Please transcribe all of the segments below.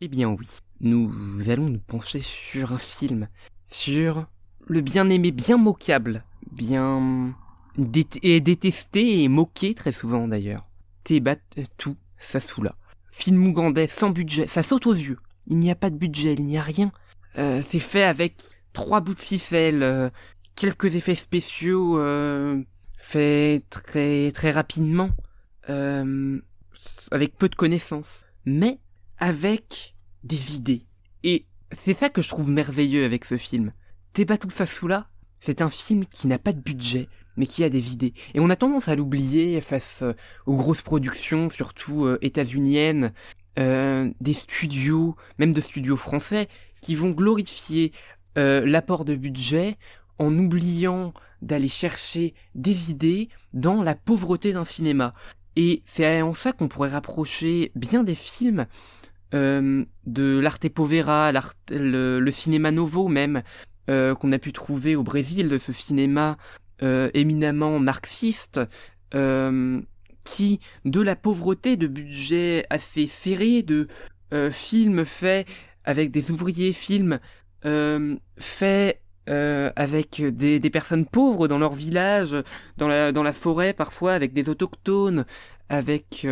Eh bien oui, nous allons nous pencher sur un film, sur le bien-aimé, bien moquable, bien détesté et moqué très souvent d'ailleurs. Tebatu Sassoula. Film ougandais sans budget, ça saute aux yeux. Il n'y a pas de budget, il n'y a rien. C'est fait avec 3 bouts de ficelle, quelques effets spéciaux faits très très rapidement, avec peu de connaissances, mais avec des idées. Et c'est ça que je trouve merveilleux avec ce film. Tebatu Sassoula, c'est un film qui n'a pas de budget, mais qui a des idées. Et on a tendance à l'oublier face aux grosses productions, surtout états-uniennes, des studios, même de studios français, qui vont glorifier l'apport de budget en oubliant d'aller chercher des idées dans la pauvreté d'un cinéma. Et c'est en ça qu'on pourrait rapprocher bien des films de l'arte povera, le cinéma novo même, qu'on a pu trouver au Brésil, de ce cinéma éminemment marxiste, qui, de la pauvreté de budget assez serré, de films faits avec des ouvriers, films faits avec des personnes pauvres dans leur village, dans la forêt parfois, avec des autochtones, avec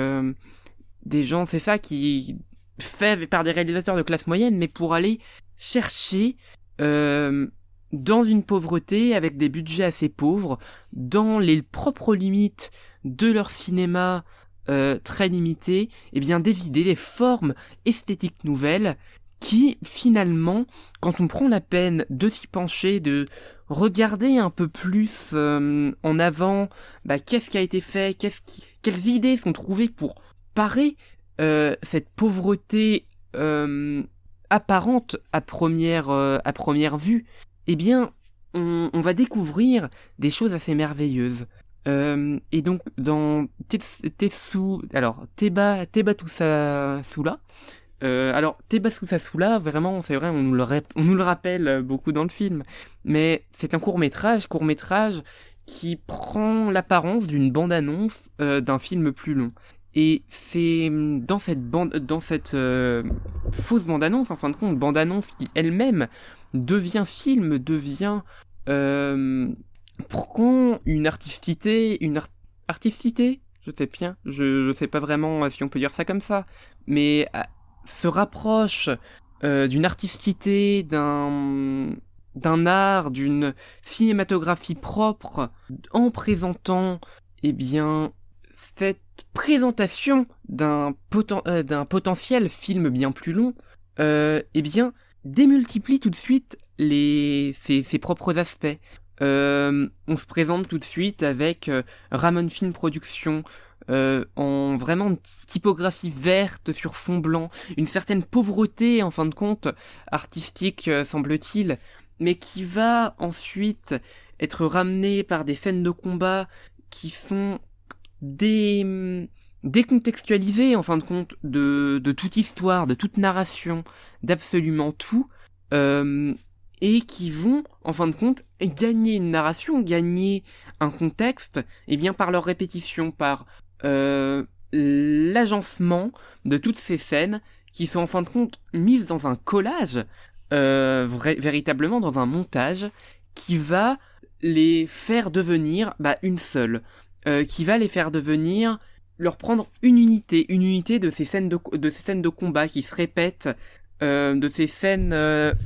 des gens, c'est ça, qui fait par des réalisateurs de classe moyenne, mais pour aller chercher dans une pauvreté, avec des budgets assez pauvres, dans les propres limites de leur cinéma très limité, et bien des idées, des formes esthétiques nouvelles qui, finalement, quand on prend la peine de s'y pencher, de regarder un peu plus en avant, qu'est-ce qui a été fait, quelles idées sont trouvées pour parer cette pauvreté apparente à première vue, eh bien, on va découvrir des choses assez merveilleuses. Et donc, dans Tebatu Sassoula, Tebatu Sassoula, vraiment, c'est vrai, on nous le rappelle beaucoup dans le film, mais c'est un court-métrage qui prend l'apparence d'une bande-annonce d'un film plus long. Et c'est dans cette fausse bande-annonce, en fin de compte, bande-annonce qui elle-même devient film, prend une artisticité, je sais bien, je sais pas vraiment si on peut dire ça comme ça, mais se rapproche d'une artisticité, d'un art, d'une cinématographie propre, en présentant, eh bien, cette présentation d'un potentiel film bien plus long, eh bien, démultiplie tout de suite ses propres aspects. On se présente tout de suite avec Ramon Film Productions, en vraiment une typographie verte sur fond blanc, une certaine pauvreté en fin de compte artistique semble-t-il, mais qui va ensuite être ramenée par des scènes de combat qui sont décontextualisées en fin de compte de toute histoire, de toute narration, d'absolument tout, et qui vont, en fin de compte, gagner une narration, gagner un contexte, et bien par leur répétition, par l'agencement de toutes ces scènes qui sont en fin de compte mises dans un collage, véritablement dans un montage, qui va les faire devenir une seule, qui va les faire devenir, leur prendre une unité de ces scènes de combat qui se répètent, de ces scènes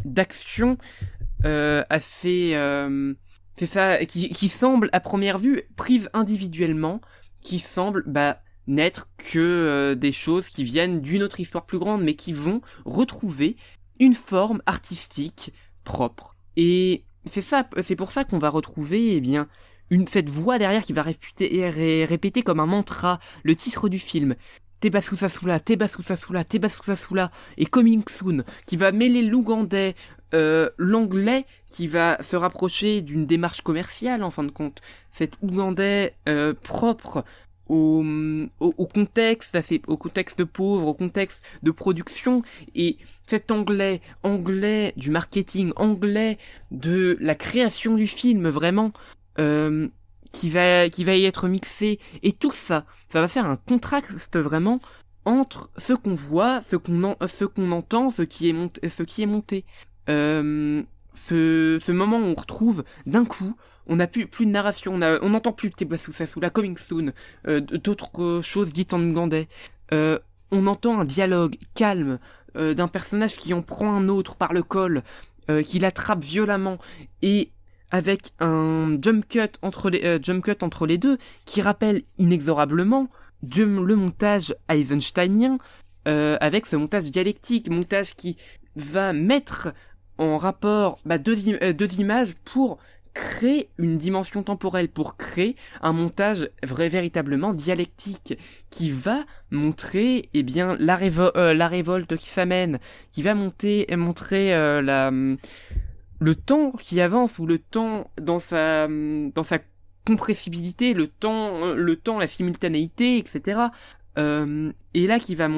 d'action assez c'est ça, qui semblent à première vue prises individuellement, qui semblent n'être que des choses qui viennent d'une autre histoire plus grande, mais qui vont retrouver une forme artistique propre. Et c'est pour ça qu'on va retrouver cette voix derrière qui va répéter comme un mantra le titre du film. Tebatu Sassoula, Tebatu Sassoula, Tebatu Sassoula et Coming Soon, qui va mêler l'ougandais, l'anglais, qui va se rapprocher d'une démarche commerciale en fin de compte. Cet ougandais propre au contexte pauvre, au contexte de production, et cet anglais du marketing, anglais de la création du film, vraiment, qui va y être mixé, et tout ça va faire un contraste vraiment entre ce qu'on voit, ce qu'on entend, ce qui est monté. Ce moment où on retrouve d'un coup, on n'a plus de narration, on n'entend plus Tebasu Sasula, Coming Soon, d'autres choses dites en ougandais. On entend un dialogue calme d'un personnage qui en prend un autre par le col, qui l'attrape violemment, et avec un jump cut entre les deux, qui rappelle inexorablement le montage eisensteinien, avec ce montage dialectique, montage qui va mettre en rapport deux images pour créer une dimension temporelle, pour créer un montage véritablement dialectique qui va montrer la révolte qui s'amène, qui va montrer le temps qui avance, ou le temps dans sa compressibilité, le temps, la simultanéité, etc. Et là qui va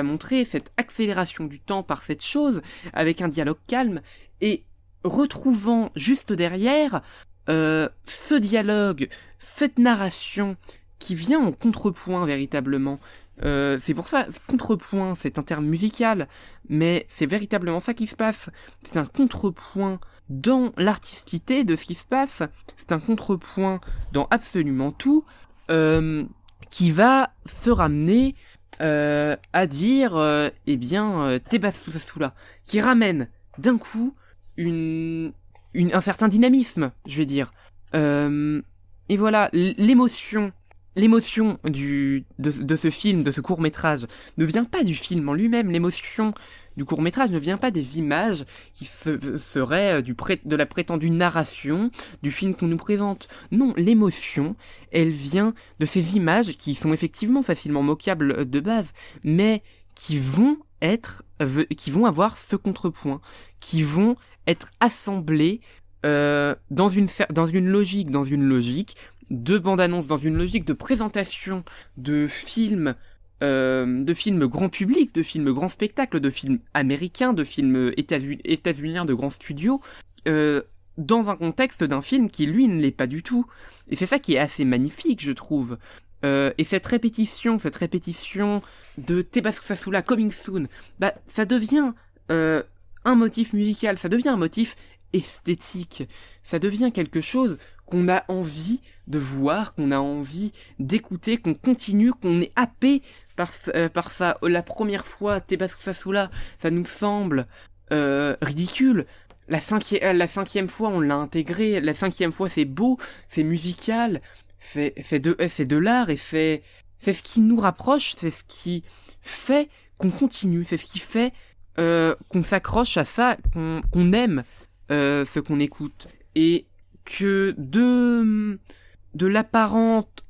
montrer cette accélération du temps par cette chose, avec un dialogue calme, et retrouvant juste derrière ce dialogue, cette narration qui vient en contrepoint véritablement. C'est pour ça, contrepoint, c'est un terme musical, mais c'est véritablement ça qui se passe. C'est un contrepoint dans l'artisticité de ce qui se passe, c'est un contrepoint dans absolument tout, qui va se ramener à dire, Tebasu Sasula, qui ramène d'un coup un certain dynamisme, je vais dire. Et voilà, l'émotion de ce film, de ce court-métrage, ne vient pas du film en lui-même. L'émotion du court-métrage ne vient pas des images qui seraient de la prétendue narration du film qu'on nous présente. Non, l'émotion, elle vient de ces images qui sont effectivement facilement moquables de base, mais qui vont avoir ce contrepoint, qui vont être assemblées dans une logique de bande-annonce, dans une logique de présentation de films grand public, de films grand spectacle, de films américains, de films états-uniens de grands studios, dans un contexte d'un film qui, lui, ne l'est pas du tout. Et c'est ça qui est assez magnifique, je trouve. Et cette répétition de Tebasu Sasula, Coming Soon, ça devient un motif musical, ça devient un motif esthétique, ça devient quelque chose qu'on a envie de voir, qu'on a envie d'écouter, qu'on continue, qu'on est happé par ça. La première fois, Tebasu Sasula, ça nous semble ridicule. La cinquième fois, on l'a intégré. La cinquième fois, c'est beau, c'est musical, c'est de l'art, et c'est ce qui nous rapproche, c'est ce qui fait qu'on continue, c'est ce qui fait qu'on s'accroche à ça, qu'on aime ce qu'on écoute, et que de l'apparente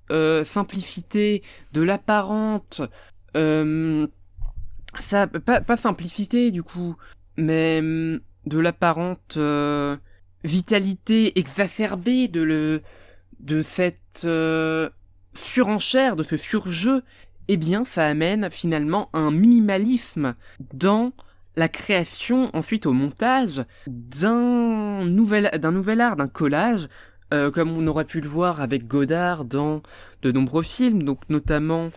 simplicité, de l'apparente pas simplicité du coup, mais de l'apparente vitalité exacerbée de cette surenchère, de ce surjeu, eh bien ça amène finalement un minimalisme dans la création, ensuite au montage, d'un nouvel art, d'un collage, comme on aurait pu le voir avec Godard dans de nombreux films, donc notamment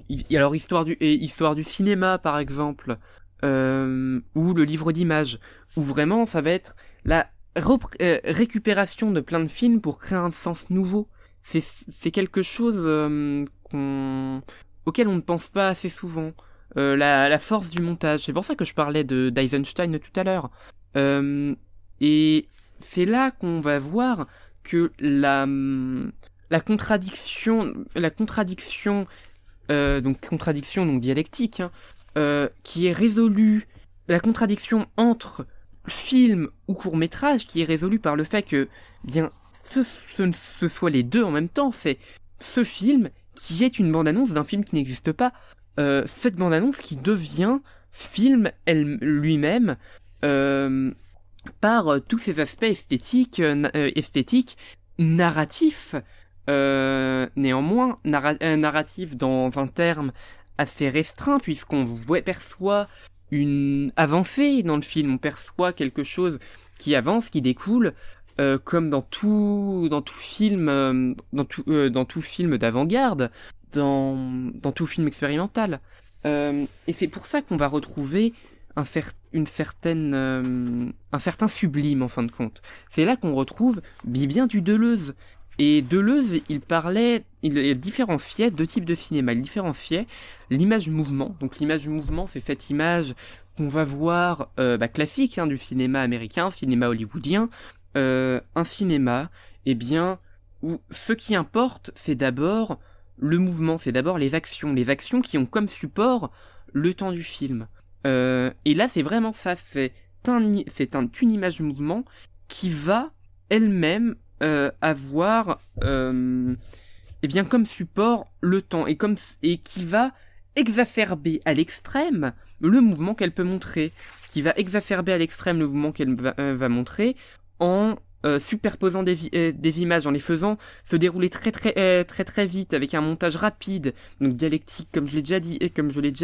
Histoire du cinéma par exemple, ou Le livre d'images, où vraiment ça va être la récupération de plein de films pour créer un sens nouveau. C'est quelque chose auquel on ne pense pas assez souvent. La force du montage. C'est pour ça que je parlais d'Eisenstein tout à l'heure. Et c'est là qu'on va voir que la contradiction dialectique, qui est résolue, la contradiction entre film ou court-métrage, qui est résolue par le fait que, bien, ce soit les deux en même temps. C'est ce film qui est une bande-annonce d'un film qui n'existe pas. Cette bande-annonce qui devient film lui-même, par tous ces aspects esthétiques, narratifs, néanmoins, narratifs dans un terme assez restreint, puisqu'on perçoit une avancée dans le film, on perçoit quelque chose qui avance, qui découle, comme dans tout film d'avant-garde, dans tout film expérimental. Et c'est pour ça qu'on va retrouver un certain sublime en fin de compte. C'est là qu'on retrouve bien du Deleuze. Et Deleuze, il différenciait deux types de cinéma. Il différenciait l'image-mouvement. Donc l'image-mouvement, c'est cette image qu'on va voir classique du cinéma américain, cinéma hollywoodien. Un cinéma, où ce qui importe, c'est d'abord le mouvement, c'est d'abord les actions qui ont comme support le temps du film. Et là, c'est vraiment ça, c'est une image-mouvement qui va elle-même avoir comme support le temps et qui va exacerber à l'extrême le mouvement qu'elle peut montrer, va montrer en superposant des images, en les faisant se dérouler très vite avec un montage rapide, donc dialectique comme je l'ai déjà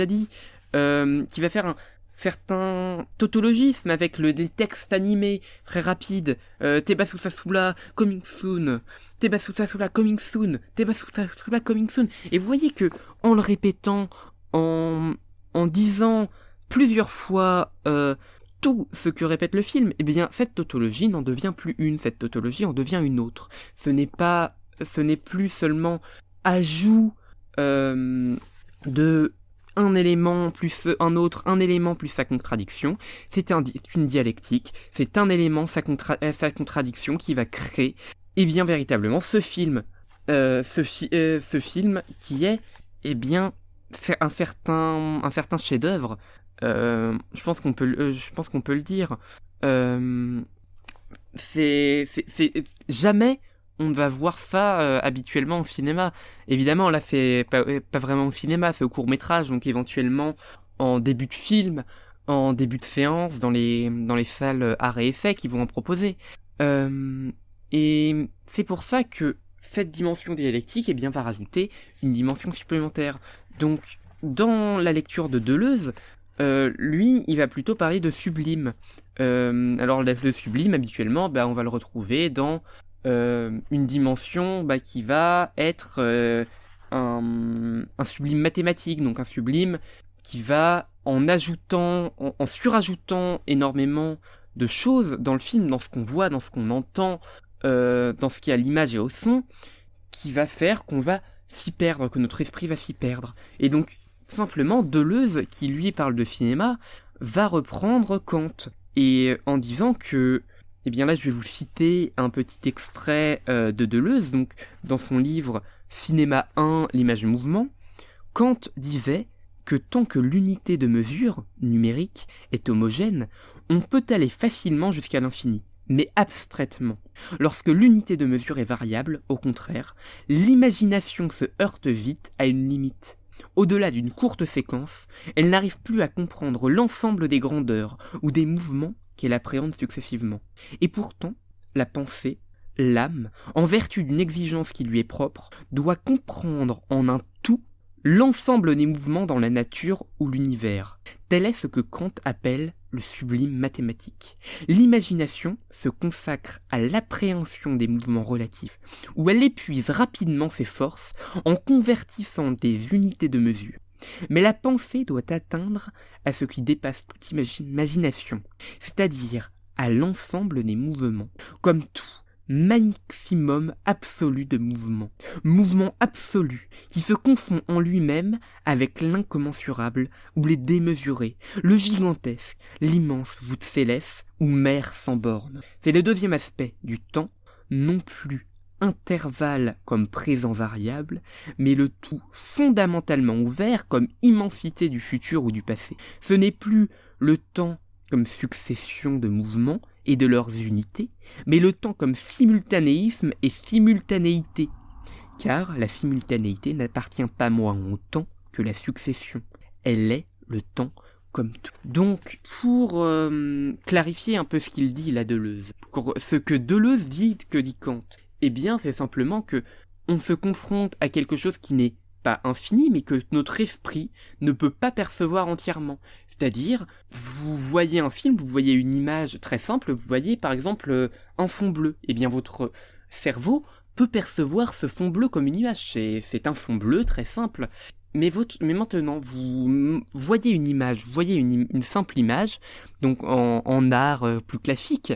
dit, qui va faire un certain tautologisme avec des textes animés très rapides, Tebasu Sasula, coming soon, Tebasu Sasula, coming soon, Tebasu Sasula, coming soon. Et vous voyez que, en le répétant, en disant plusieurs fois tout ce que répète le film, cette tautologie n'en devient plus une, cette tautologie en devient une autre. Ce n'est plus seulement ajout de un élément plus un autre, un élément plus sa contradiction, c'est une dialectique, c'est un élément, sa contradiction qui va créer, véritablement, ce film qui est, un certain chef-d'œuvre, je pense qu'on peut le dire, c'est jamais on va voir ça habituellement au cinéma. Évidemment, là, c'est pas vraiment au cinéma, c'est au court-métrage, donc éventuellement en début de film, en début de séance, dans les salles art et effet qui vont en proposer. Et c'est pour ça que cette dimension dialectique va rajouter une dimension supplémentaire. Donc, dans la lecture de Deleuze, lui, il va plutôt parler de sublime. Alors, le sublime, habituellement, on va le retrouver dans une dimension qui va être un sublime mathématique, donc un sublime qui va en surajoutant énormément de choses dans le film, dans ce qu'on voit, dans ce qu'on entend, dans ce qui est à l'image et au son, qui va faire qu'on va s'y perdre, que notre esprit va s'y perdre. Et donc, simplement, Deleuze, qui lui parle de cinéma, va reprendre Kant, et en disant que là, je vais vous citer un petit extrait de Deleuze, donc dans son livre Cinéma 1, l'image du mouvement. Kant disait que tant que l'unité de mesure, numérique, est homogène, on peut aller facilement jusqu'à l'infini, mais abstraitement. Lorsque l'unité de mesure est variable, au contraire, l'imagination se heurte vite à une limite. Au-delà d'une courte séquence, elle n'arrive plus à comprendre l'ensemble des grandeurs ou des mouvements qu'elle appréhende successivement. Et pourtant, la pensée, l'âme, en vertu d'une exigence qui lui est propre, doit comprendre en un tout l'ensemble des mouvements dans la nature ou l'univers. Tel est ce que Kant appelle le sublime mathématique. L'imagination se consacre à l'appréhension des mouvements relatifs, où elle épuise rapidement ses forces en convertissant des unités de mesure. Mais la pensée doit atteindre à ce qui dépasse toute imagination, c'est-à-dire à l'ensemble des mouvements, comme tout maximum absolu de mouvement absolu qui se confond en lui-même avec l'incommensurable ou les démesurés, le gigantesque, l'immense voûte céleste ou mer sans borne. C'est le deuxième aspect du temps, non plus intervalle comme présent variable, mais le tout fondamentalement ouvert comme immensité du futur ou du passé. Ce n'est plus le temps comme succession de mouvements et de leurs unités, mais le temps comme simultanéisme et simultanéité, car la simultanéité n'appartient pas moins au temps que la succession. Elle est le temps comme tout. Donc, pour clarifier un peu ce qu'il dit là, Deleuze, ce que Deleuze dit, que dit Kant, c'est simplement que on se confronte à quelque chose qui n'est pas infini, mais que notre esprit ne peut pas percevoir entièrement. C'est-à-dire, vous voyez un film, vous voyez une image très simple, vous voyez par exemple un fond bleu. Eh bien votre cerveau peut percevoir ce fond bleu comme une image. C'est un fond bleu très simple. Mais maintenant, vous voyez une image, vous voyez une simple image, donc en art plus classique,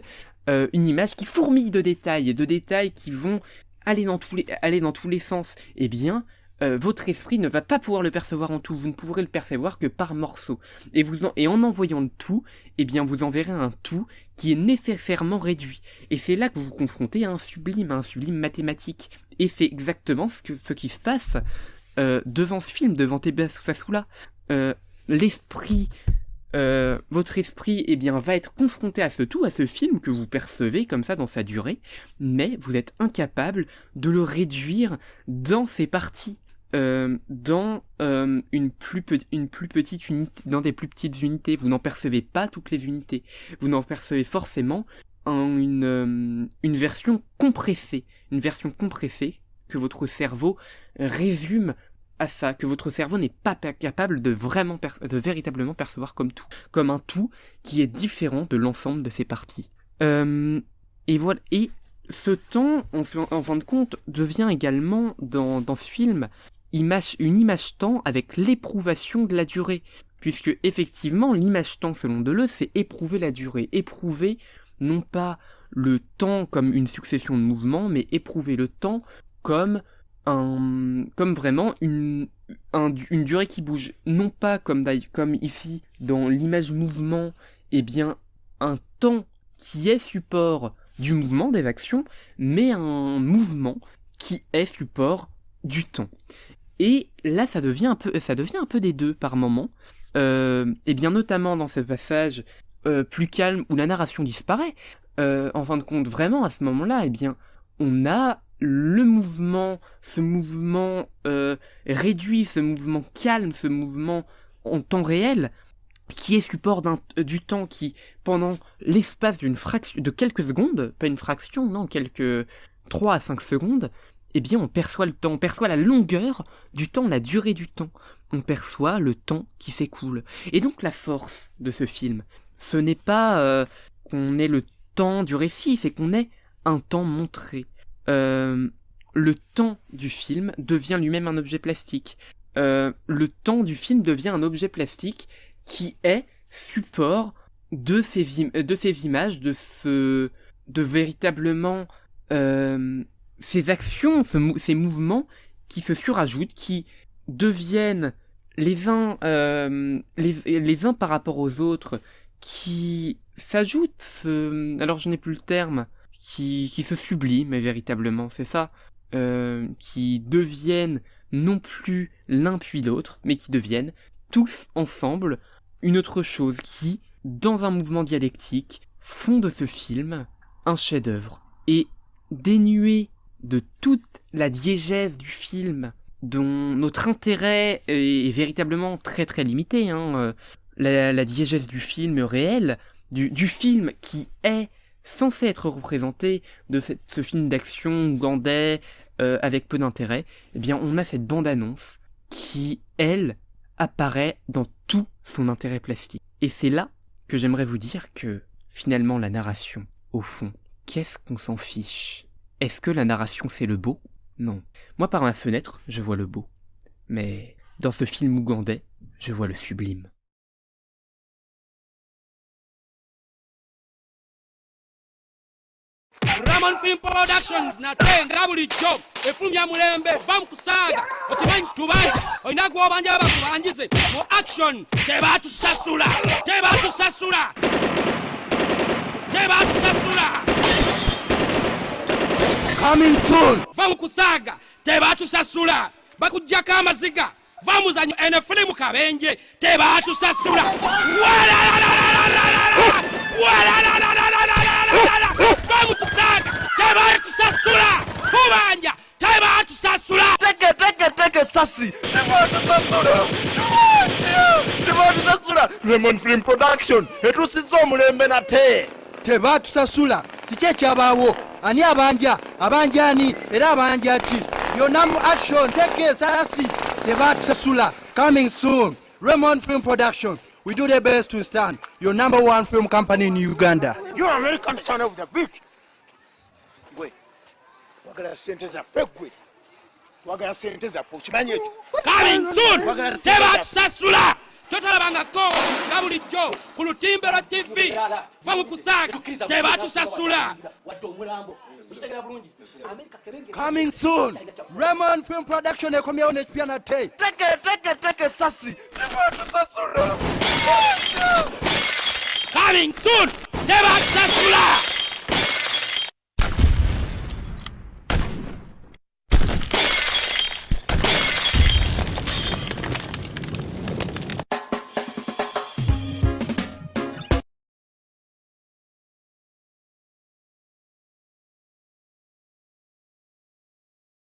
une image qui fourmille de détails qui vont aller dans tous les sens. Eh bien, votre esprit ne va pas pouvoir le percevoir en tout, vous ne pourrez le percevoir que par morceaux. Et en voyant le tout, eh bien vous en verrez un tout qui est nécessairement réduit. Et c'est là que vous vous confrontez à un sublime mathématique. Et c'est exactement ce qui se passe devant ce film, devant Tebasu Sassoula. Votre esprit eh bien, va être confronté à ce tout, à ce film que vous percevez comme ça dans sa durée, mais vous êtes incapable de le réduire dans ses parties, dans une plus petite unité, dans des plus petites unités. Vous n'en percevez pas toutes les unités. Vous n'en percevez forcément une version compressée, que votre cerveau résume à ça, que votre cerveau n'est pas capable de véritablement percevoir comme tout, comme un tout qui est différent de l'ensemble de ses parties. Et voilà. Et ce temps, en fin de compte, devient également dans ce film une image temps avec l'éprouvation de la durée, puisque effectivement l'image temps selon Deleuze, c'est éprouver la durée, éprouver non pas le temps comme une succession de mouvements, mais éprouver le temps comme vraiment une durée qui bouge, non pas comme ici dans l'image mouvement, eh bien un temps qui est support du mouvement des actions, mais un mouvement qui est support du temps. Et là ça devient un peu des deux par moment, et bien notamment dans ce passage plus calme où la narration disparaît. En fin de compte, vraiment à ce moment-là, eh bien on a ce mouvement réduit, ce mouvement calme, ce mouvement en temps réel, qui est support du temps qui, pendant l'espace de quelques secondes, pas une fraction, non, quelques 3 à 5 secondes, eh bien on perçoit le temps, on perçoit la longueur du temps, la durée du temps, on perçoit le temps qui s'écoule. Et donc la force de ce film, ce n'est pas qu'on ait le temps du récit, c'est qu'on ait un temps montré. Le temps du film devient lui-même un objet plastique. Le temps du film devient un objet plastique qui est support de ces images, de véritablement ces actions, ces mouvements qui se surajoutent, qui deviennent les uns par rapport aux autres, qui s'ajoutent. Alors je n'ai plus le terme. Qui se subliment véritablement, c'est ça, qui deviennent non plus l'un puis l'autre, mais qui deviennent tous ensemble une autre chose, qui, dans un mouvement dialectique, font de ce film un chef-d'œuvre. Et dénué de toute la diégèse du film, dont notre intérêt est véritablement très très limité, la diégèse du film réel, du film qui est censé être représenté de ce film d'action ougandais avec peu d'intérêt, eh bien on a cette bande-annonce qui, elle, apparaît dans tout son intérêt plastique. Et c'est là que j'aimerais vous dire que, finalement, la narration, au fond, qu'est-ce qu'on s'en fiche? Est-ce que la narration c'est le beau? Non. Moi par ma fenêtre, je vois le beau. Mais dans ce film ougandais, je vois le sublime. Ramon Film Productions natenga bulijjo efulumya mulembe vam kusaga okimanyi tubanja olina gw'obanja abakubanjize mu action tebatusasula coming soon vam kusaga tebatusasula bakujjako amaziga vamuzanyo ene filimu kabenje tebatusasula vamukusaga tebatusasula kubanja tebatusasula teke sasi tebatusasula Lemon Film Production etusiza omulembe nate tebatusasula kiki ekyabaawo ani abanja ani era abanja ki byonna mu action teke sasi Tebatusasula, coming soon. Raymond Film Production. We do the best to stand. Your number one film company in Uganda. You American son of the bitch. Gwe. Wagala sente za pegwe. Wagala sente za pochimanyetu. Coming soon. Tebatusasula. Totalabangako nga bulijjo ku lutimbe lwa TV fa mu kusaaga tebatusasula. Coming soon. Raymond Film Production ekomyewo n'ekipya nate. Teke sasi. Tebatusasula. Coming soon. Tebatusasula.